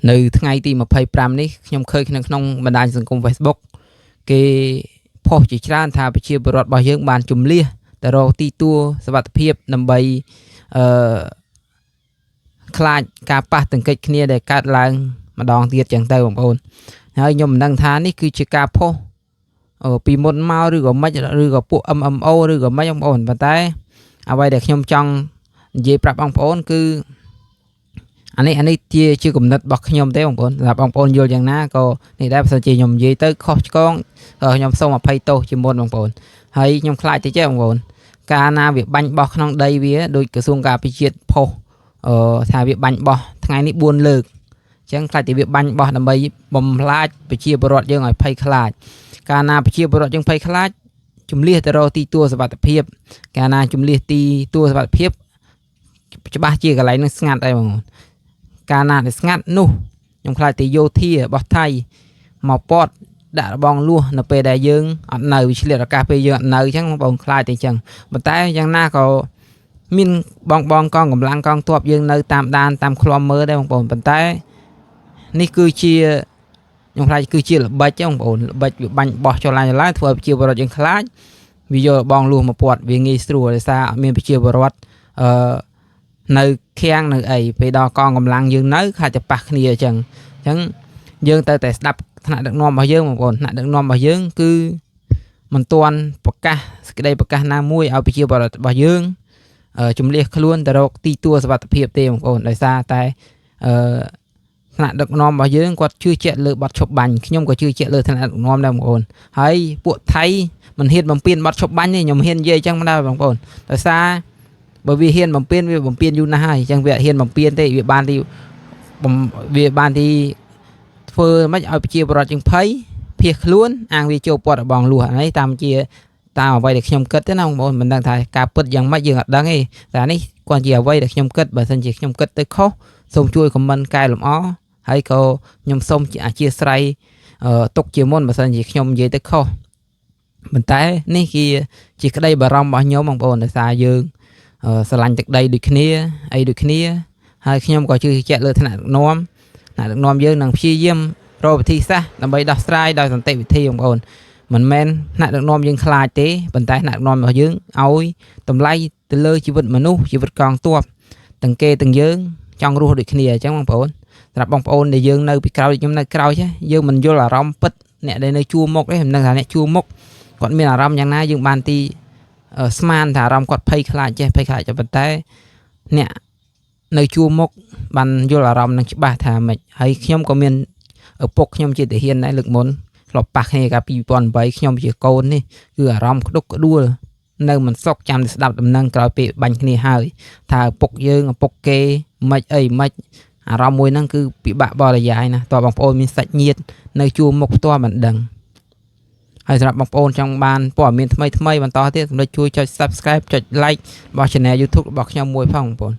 នៅថ្ងៃទី25នេះខ្ញុំឃើញក្នុងបណ្ដាញសង្គម Facebook គេផុសជាច្រើនថាប្រជាពលរដ្ឋរបស់យើងបានជំលះទៅរកទីទួលសុវត្ថិភាពដើម្បីខ្លាចការប៉ះទង្គិចគ្នាដែលកើតឡើងម្ដងទៀតចឹងទៅបងប្អូនហើយខ្ញុំមិនដឹងថានេះគឺជាការផុសពីមុនមកឬក៏មិនឬក៏ពួក MMO ឬក៏មិនបងប្អូនប៉ុន្តែអ្វីដែលខ្ញុំចង់និយាយប្រាប់បងប្អូនគឺអានេះជាគំនិតរបស់ខ្ញុំទេបងប្អូនសម្រាប់បងប្អូនយល់យ៉ាងណាក៏នេះដែរបើសិនជាខ្ញុំនិយាយទៅខុសឆ្គងខ្ញុំសូមអភ័យទោសជាមុនបងប្អូនហើយខ្ញុំខ្លាចតិចទេបងប្អូនកាលណាវាបាញ់បោះក្នុងដីវាដោយក្រសួងការពារជាតិផុសថាវាបាញ់បោះថ្ងៃនេះ4លើកអញ្ចឹងខ្លាចតែវាបាញ់បោះដើម្បីបំផ្លាញប្រជាពលរដ្ឋយើងឲ្យភ័យខ្លាចកាលណាប្រជាពលរដ្ឋយើងភ័យខ្លាចជំលះទៅរកទីទួលសុវត្ថិភាពកាលណាជំលះទីទួលសុវត្ថិភាពច្បាស់ជាកន្លែងនឹងស្ងាត់ហើយបងប្អូនកាលណាដែលស្ងាត់នោះខ្ញុំខ្លាចតែយោធារបស់ថៃមកពតដាក់របងលួសនៅពេលដែលយើងអត់នៅវិឆ្លៀតឱកាសពេលយើងអត់នៅអញ្ចឹងបងខ្លាចតែអញ្ចឹងប៉ុន្តែយ៉ាងណាក៏មានបងកងកម្លាំងកងទ័ពយើងនៅតាមដានតាមឃ្លាំមើលដែរបងប្អូនប៉ុន្តែនេះគឺជាខ្ញុំខ្លាចគឺជាល្បិចបងប្អូនល្បិចវាបាញ់បោះចុះឡើងធ្វើឲ្យប្រជាពលរដ្ឋយើងខ្លាចវាយករបងលួសមកពតវាងាយស្រួលដោយសារអត់មានប្រជាពលរដ្ឋនៅខាំងនៅអីពេលដល់កងកម្លាំងយើងនៅខ្លាចតែប៉ះគ្នាអញ្ចឹងយើងទៅតែស្ដាប់ថ្នាក់ដឹកនាំរបស់យើងបងប្អូនថ្នាក់ដឹកនាំរបស់យើងគឺមិនទាន់ប្រកាសសេចក្តីប្រកាសណាមួយឲ្យប្រជាពលរដ្ឋរបស់យើងជំលះខ្លួនទៅរកទីទួលសុវត្ថិភាពទេបងប្អូនដោយសារតែថ្នាក់ដឹកនាំរបស់យើងគាត់ជឿជាក់លើបទឈប់បាញ់ខ្ញុំក៏ជឿជាក់លើថ្នាក់ដឹកនាំដែរបងប្អូនហើយពួកថៃមិនហ៊ានបំពេញបទឈប់បាញ់ទេខ្ញុំហ៊ាននិយាយអញ្ចឹងមិនដែរបងប្អូនដោយសារបើវាហ៊ានបំពេញវាបំពេញយូរណាស់ហើយអញ្ចឹងវាហ៊ានបំពេញទេវាបានទីធ្វើមិនឲ្យប្រជាពលរដ្ឋជាងភ័យភៀសខ្លួនអាងវាចូលពតរបងលួសនេះតាមអ្វីដែលខ្ញុំគិតទេណាបងប្អូនមិនដឹងថាការពិតយ៉ាងម៉េចយើងអត់ដឹងទេតែនេះគាត់ជាអ្វីដែលខ្ញុំគិតបើសិនជាខ្ញុំគិតទៅខុសសូមជួយខមមិនកែលម្អហើយក៏ខ្ញុំសូមអធិស្ឋានទុកជាមុនបើសិនជាខ្ញុំនិយាយទៅខុសប៉ុន្តែនេះជាក្តីបារម្ភរបស់ខ្ញុំបងប្អូនដោយសារយើងស្រឡាញ់ទឹកដីដូចគ្នាអីដូចគ្នាហើយខ្ញុំក៏ជឿជាក់លើថ្នាក់ដឹកនាំយើងនឹងព្យាយាមរកវិធីសាស្ត្រដើម្បីដោះស្រាយដោយសន្តិវិធីបងប្អូនមិនមែនថ្នាក់ដឹកនាំយើងខ្លាចទេប៉ុន្តែថ្នាក់ដឹកនាំរបស់យើងឲ្យតម្លៃទៅលើជីវិតមនុស្សជីវិតកងទ័ពទាំងគេទាំងយើងចង់រស់ដូចគ្នាអញ្ចឹងបងប្អូនសម្រាប់បងប្អូនដែលយើងនៅពីក្រោយខ្ញុំនៅក្រោយយើងមិនយល់អារម្មណ៍ពិតអ្នកដែលនៅជួរមុខទេមិនដឹងថាអ្នកជួរមុខគាត់មានអារម្មណ៍យ៉ាងណាយើងបានទីស្មានថាអារម្មណ៍គាត់ភ័យខ្លាចភ័យខ្លាចប៉ុន្តែអ្នកនៅជួរមុខបានយល់អារម្មណ៍នឹងច្បាស់ថាម៉េចហើយខ្ញុំក៏មានឪពុកខ្ញុំជាទាហានដែរលើកមុនធ្លាប់ប៉ះគ្នាកាលពី2008ខ្ញុំជាកូននេះគឺអារម្មណ៍ក្តុកក្តួលនៅមិនសុខចាំតែស្ដាប់ដំណឹងក្រោយពេលបាញ់គ្នាហើយថាឪពុកយើងឪពុកគេមិនអារម្មណ៍មួយហ្នឹងគឺពិបាកបរិយាយណាតើបងប្អូនមានសាច់ញាតិនៅជួរមុខផ្ទាល់មិនដឹងហើយសម្រាប់បងប្អូនចង់បានព័ត៌មានថ្មីបន្តទៀតសូមជួយចុច Subscribe ចុច Like របស់ Channel YouTube របស់ខ្ញុំមួយផងបងប្អូន